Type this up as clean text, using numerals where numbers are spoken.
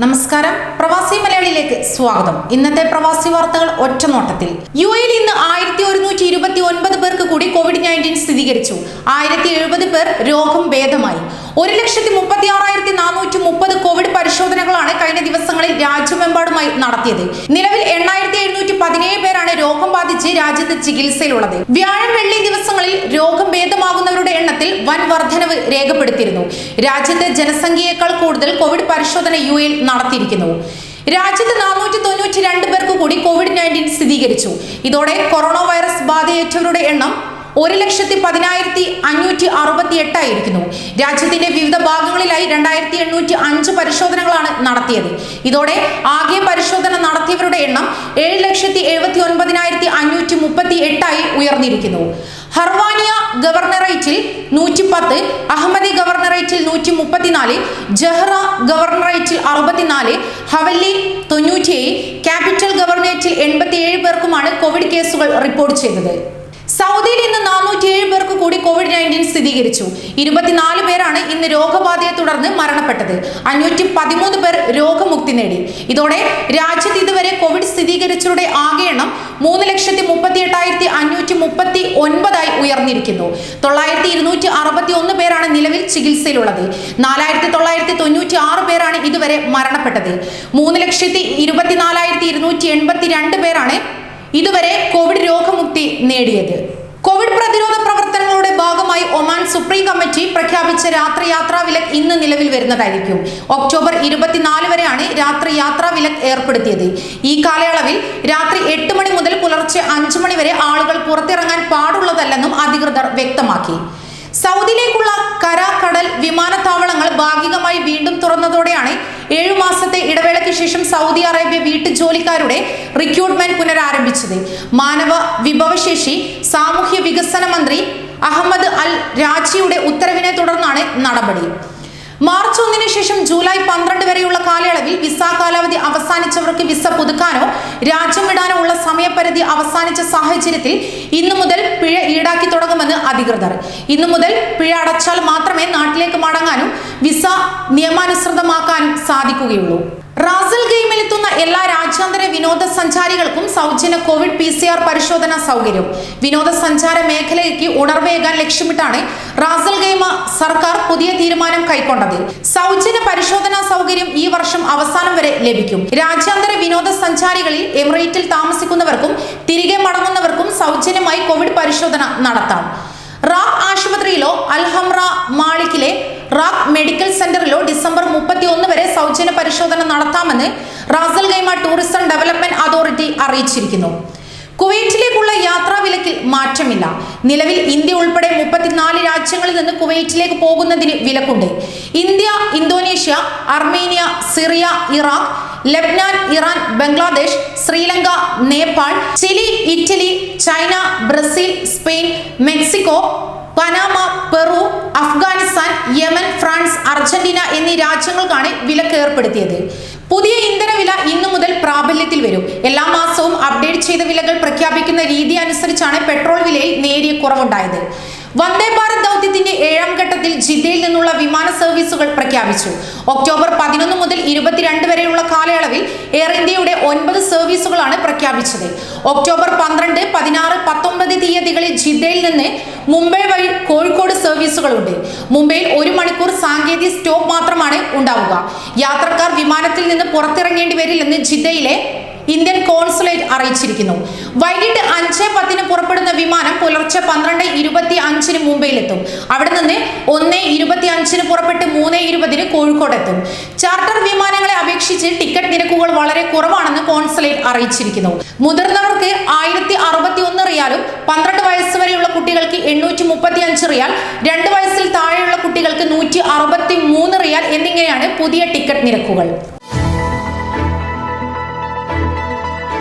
നമസ്കാരം, പ്രവാസി മലയാളിയിലേക്ക് സ്വാഗതം. ഇന്നത്തെ പ്രവാസി വാർത്തകൾ ഒറ്റനോട്ടത്തിൽ. യുഎഇയിൽ ഇന്ന് 1129 പേർക്ക് കൂടി COVID-19 സ്ഥിരീകരിച്ചു. 1070 പേർ രോഗം ഭേദമായി. 1,36,430 കോവിഡ് പരിശോധനകളാണ് കഴിഞ്ഞ ദിവസങ്ങളിൽ രാജ്യമെമ്പാടുമായി നടത്തിയത്. നിലവിൽ 8,717 പേരാണ് രോഗം ബാധിച്ച് രാജ്യത്ത് ചികിത്സയിലുള്ളത്. വ്യാഴം, വെള്ളി ദിവസങ്ങളിൽ രോഗം ഭേദമാകുന്നവരുടെ എണ്ണത്തിൽ വൻ വർധനവ് രേഖപ്പെടുത്തിയിരുന്നു. രാജ്യത്തെ ജനസംഖ്യയേക്കാൾ കൂടുതൽ കോവിഡ് പരിശോധന യുഎഇയിൽ നടത്തിയിരിക്കുന്നു. രാജ്യത്ത് 492 പേർക്ക് കൂടി COVID-19 സ്ഥിരീകരിച്ചു. ഇതോടെ കൊറോണ വൈറസ് ബാധയേറ്റവരുടെ എണ്ണം 1,10,568 ആയിരിക്കുന്നു. രാജ്യത്തിന്റെ വിവിധ ഭാഗങ്ങളിലായി 2,805 പരിശോധനകളാണ് നടത്തിയത്. ഇതോടെ ആകെ പരിശോധന നടത്തിയവരുടെ എണ്ണം 7,79,538 ആയി ഉയർന്നിരിക്കുന്നു. ഹർവാനിയ ഗവർണറേറ്റിൽ 110, അഹമ്മദി ഗവർണറേറ്റിൽ 134, ജഹ്റ ഗവർണറേറ്റിൽ 64, ഹവല്ലി 97, ക്യാപിറ്റൽ ഗവർണറേറ്റിൽ 87 പേർക്കുമാണ് കോവിഡ് കേസുകൾ റിപ്പോർട്ട് ചെയ്തത്. സൗദിയിൽ ഇന്ന് 407 പേർക്ക് കൂടി COVID-19 സ്ഥിരീകരിച്ചു. 24 പേരാണ് ഇന്ന് രോഗബാധയെ തുടർന്ന് മരണപ്പെട്ടത്. 513 പേർ രോഗമുക്തി നേടി. ഇതോടെ രാജ്യത്ത് ഇതുവരെ കോവിഡ് സ്ഥിരീകരിച്ചവരുടെ ആകെ എണ്ണം 3,38,539 ആയി ഉയർന്നിരിക്കുന്നു. 9,261 പേരാണ് നിലവിൽ ചികിത്സയിലുള്ളത്. 4,996 പേരാണ് ഇതുവരെ മരണപ്പെട്ടത്. 3,24,282 പേരാണ് ഇതുവരെ കോവിഡ് രോഗമുക്തി നേടിയത്. കോവിഡ് പ്രതിരോധ പ്രവർത്തനങ്ങളുടെ ഭാഗമായി ഒമാൻ സുപ്രീം കമ്മിറ്റി പ്രഖ്യാപിച്ച രാത്രി യാത്രാ വിലക്ക് ഇന്ന് നിലവിൽ വരുന്നതായിരിക്കും. ഒക്ടോബർ 24 വരെയാണ് രാത്രി യാത്രാ വിലക്ക് ഏർപ്പെടുത്തിയത്. ഈ കാലയളവിൽ രാത്രി 8 മണി മുതൽ പുലർച്ചെ 5 മണി വരെ ആളുകൾ പുറത്തിറങ്ങാൻ പാടുള്ളതല്ലെന്നും അധികൃതർ വ്യക്തമാക്കി. സൗദിയിലേക്കുള്ള കര, കടൽ, വിമാനത്താവളങ്ങൾ ഭാഗികമായി വീണ്ടും തുറന്നതോടെയാണ് 7 മാസത്തെ ഇടവേളയ്ക്ക് ശേഷം സൗദി അറേബ്യ വീട്ടുജോലിക്കാരുടെ റിക്രൂട്ട്മെന്റ് പുനരാരംഭിച്ചത്. മാനവ വിഭവശേഷി സാമൂഹ്യ വികസന മന്ത്രി അഹമ്മദ് അൽ രാജിയുടെ ഉത്തരവിനെ തുടർന്നാണ് നടപടി. മാർച്ച് 1 ശേഷം ജൂലൈ 12 വരെയുള്ള കാലയളവിൽ വിസ കാലാവധി അവസാനിച്ചവർക്ക് വിസ പുതുക്കാനോ രാജ്യം വിടാനോ ഉള്ള സമയപരിധി അവസാനിച്ച സാഹചര്യത്തിൽ ഇന്നു മുതൽ പിഴ ഈടാക്കി തുടങ്ങുമെന്ന് അധികൃതർ. ഇന്നു മുതൽ പിഴ അടച്ചാൽ മാത്രമേ നാട്ടിലേക്ക് മടങ്ങാനും വിസ നിയമാനുസൃതമാക്കാനും സാധിക്കുകയുള്ളൂ. റാസൽ ഗെയിമിൽ എത്തുന്ന എല്ലാ രാജ്യാന്തര വിനോദസഞ്ചാരികൾക്കും സൗജന്യ കോവിഡ് PCR പരിശോധന സൗകര്യം. വിനോദസഞ്ചാര മേഖലയ്ക്ക് ഉണർവേകാൻ ലക്ഷ്യമിട്ടാണ് റാസൽ ഗെയിമ സർക്കാർ പുതിയ തീരുമാനം കൈക്കൊണ്ടത്. സൗജന്യ പരിശോധനാ സൗകര്യം ഈ വർഷം അവസാനം വരെ ലഭിക്കും. രാജ്യാന്തര വിനോദസഞ്ചാരികളിൽ എമിറേറ്റിൽ താമസിക്കുന്നവർക്കും തിരികെ മടങ്ങുന്നവർക്കും സൗജന്യമായി കോവിഡ് പരിശോധന നടത്താം. റാഖ് ആശുപത്രിയിലോ അൽഹംറ മാളിക്കിലെ റാഖ് മെഡിക്കൽ സെന്ററിലോ ഡിസംബർ 31 വരെ സൗജന്യ പരിശോധന നടത്താമെന്ന് റാസൽ ഗൈമ ടൂറിസം ഡെവലപ്മെന്റ് അതോറിറ്റി അറിയിച്ചിരിക്കുന്നു. കുവൈറ്റിലേക്കുള്ള യാത്രാ വിലക്കിൽ മാറ്റമില്ല. നിലവിൽ ഇന്ത്യ ഉൾപ്പെടെ 34 രാജ്യങ്ങളിൽ നിന്ന് കുവൈറ്റിലേക്ക് പോകുന്നതിന് വിലക്കുണ്ട്. India, Indonesia, Armenia, Syria, Iraq, Lebanon, Iran, Bangladesh, Sri Lanka, Nepal, Chile, Italy, China, Brazil, Spain, Mexico, Panama, Peru, Afghanistan, Yemen, France, Argentina എന്നീ രാജ്യങ്ങൾക്കാണ് വിലക്ക് ഏർപ്പെടുത്തിയത്. പുതിയ ഇന്ധന വില ഇന്നു മുതൽ പ്രാബല്യത്തിൽ വരും. എല്ലാ മാസവും അപ്ഡേറ്റ് ചെയ്ത വിലകൾ പ്രഖ്യാപിക്കുന്ന രീതി അനുസരിച്ചാണ് പെട്രോൾ വിലയിൽ നേരിയ കുറവുണ്ടായത്. വന്ദേ ഭാരത് ദൗത്യത്തിന്റെ 7ാം ഘട്ടത്തിൽ ജിദ്ദയിൽ നിന്നുള്ള വിമാന സർവീസുകൾ പ്രഖ്യാപിച്ചു. ഒക്ടോബർ 11 മുതൽ 22 വരെയുള്ള കാലയളവിൽ എയർ ഇന്ത്യയുടെ 9 സർവീസുകളാണ് പ്രഖ്യാപിച്ചത്. ഒക്ടോബർ 12, 16, 19 തീയതികളിൽ ജിദ്ദയിൽ നിന്ന് മുംബൈ വഴി കോഴിക്കോട് സർവീസുകളുണ്ട്. മുംബൈയിൽ 1 മണിക്കൂർ സാങ്കേതിക സ്റ്റോപ്പ് മാത്രമാണ് ഉണ്ടാവുക. യാത്രക്കാർ വിമാനത്തിൽ നിന്ന് പുറത്തിറങ്ങേണ്ടി വരില്ലെന്ന് ജിദ്ദയിലെ ഇന്ത്യൻ കോൺസുലേറ്റ് അറിയിച്ചിരിക്കുന്നു. വൈകിട്ട് 5:10 പുറപ്പെടുന്ന വിമാനം പുലർച്ചെ 12:25 മുംബൈയിലെത്തും. അവിടെ നിന്ന് 1:25 പുറപ്പെട്ട് 3:20 കോഴിക്കോടെത്തും. ചാർട്ടർ വിമാനങ്ങളെ അപേക്ഷിച്ച് ടിക്കറ്റ് നിരക്കുകൾ വളരെ കുറവാണെന്ന് കോൺസുലേറ്റ് അറിയിച്ചിരിക്കുന്നു. മുതിർന്നവർക്ക് 1,061 റിയാലും 12 വയസ്സ് വരെയുള്ള കുട്ടികൾക്ക് 835 റിയാൽ, 2 വയസ്സിൽ താഴെയുള്ള കുട്ടികൾക്ക് 163 റിയാൽ എന്നിങ്ങനെയാണ് പുതിയ ടിക്കറ്റ് നിരക്കുകൾ.